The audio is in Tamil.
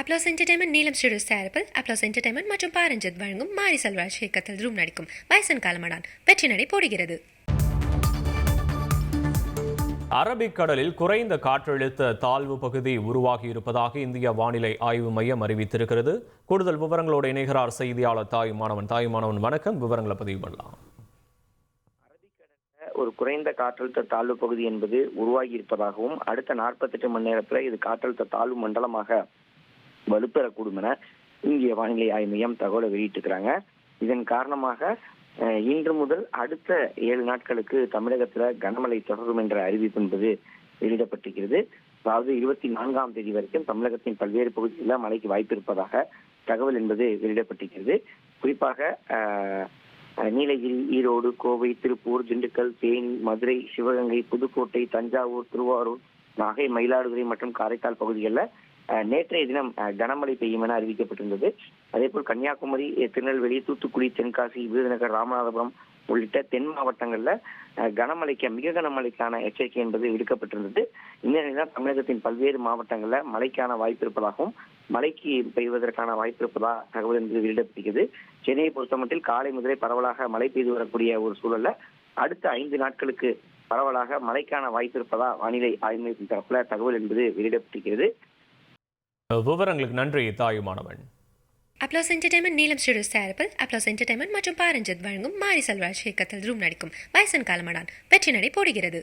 அப்ளாஸ் என்டர்டைன்மெண்ட் நீலம் ஸ்டுடியோஸ் தயாரிப்பில் அப்ளாஸ் என்டர்டைன்மெண்ட் மற்றும் பாரஞ்சித் வழங்கும் மாரி செல்வராஜ் இயக்கத்தில் ரூம் நடிக்கும் பைசன் காலமடான் வெற்றி நடை போடுகிறது. அரபிக்கடலில் குறைந்த காற்றழுத்த தாழ்வு பகுதி உருவாகி இருப்பதாக இந்திய வானிலை ஆய்வு மையம் அறிவித்திருக்கிறது. கூடுதல் விவரங்களோடு இணைகிறார் செய்தியாளர் தாயுமானவன். வணக்கம், விவரங்களை பதிவு பண்ணலாம். ஒரு குறைந்த காற்றழுத்த தாழ்வு பகுதி என்பது உருவாகி இருப்பதாகவும் அடுத்த 48 மணி நேரத்துல இது காற்றழுத்த தாழ்வு மண்டலமாக வலுப்பெறக்கூடும் என இந்திய வானிலை ஆய்வு மையம் தகவலை வெளியிட்டிருக்கிறாங்க. இதன் காரணமாக இன்று முதல் அடுத்த 7 நாட்களுக்கு தமிழகத்துல கனமழை தொடரும் என்ற அறிவிப்பு என்பது வெளியிடப்பட்டிருக்கிறது. அதாவது 24ஆம் தேதி வரைக்கும் தமிழகத்தின் பல்வேறு பகுதிகளில் மழைக்கு வாய்ப்பு இருப்பதாக தகவல் என்பது வெளியிடப்பட்டிருக்கிறது. குறிப்பாக நீலகிரி, ஈரோடு, கோவை, திருப்பூர், திண்டுக்கல், தேனி, மதுரை, சிவகங்கை, புதுக்கோட்டை, தஞ்சாவூர், திருவாரூர், நாகை, மயிலாடுதுறை மற்றும் காரைக்கால் பகுதிகளில் நேற்றைய தினம் கனமழை பெய்யும் என அறிவிக்கப்பட்டிருந்தது. அதே போல் கன்னியாகுமரி, திருநெல்வேலி, தூத்துக்குடி, தென்காசி, விருதுநகர், ராமநாதபுரம் உள்ளிட்ட தென் மாவட்டங்கள்ல மிக கனமழைக்கான எச்சரிக்கை என்பது விடுக்கப்பட்டிருந்தது. இந்த நிலையில் தமிழகத்தின் பல்வேறு மாவட்டங்கள்ல மழைக்கான வாய்ப்பு இருப்பதாகவும் மழைக்கு பெய்வதற்கான வாய்ப்பு இருப்பதா தகவல் என்பது வெளியிடப்பட்டிருக்கிறது. சென்னையை பொறுத்தமட்டில் காலை முதலே பரவலாக மழை பெய்து வரக்கூடிய ஒரு சூழல்ல அடுத்த 5 நாட்களுக்கு பரவலாக மழைக்கான வாய்ப்பு இருப்பதா வானிலை ஆய்வு மையத்தின் தரப்புல தகவல் என்பது வெளியிடப்பட்டிருக்கிறது. விவரங்களுக்கு நன்றி தாயுமானவன். அப்ளாஸ் என்டர்டைன்மெண்ட் நீலம் ஸ்டுடியோஸ் தயாரிப்பில் அப்ளாஸ் என்டர்டைன்மெண்ட் மற்றும் பாரஞ்சித் வழங்கும் மாரி செல்வராஜ் இயக்கத்தில் ரூம் நடிக்கும் பைசன் காலமடான் வெற்றி நடை போடுகிறது.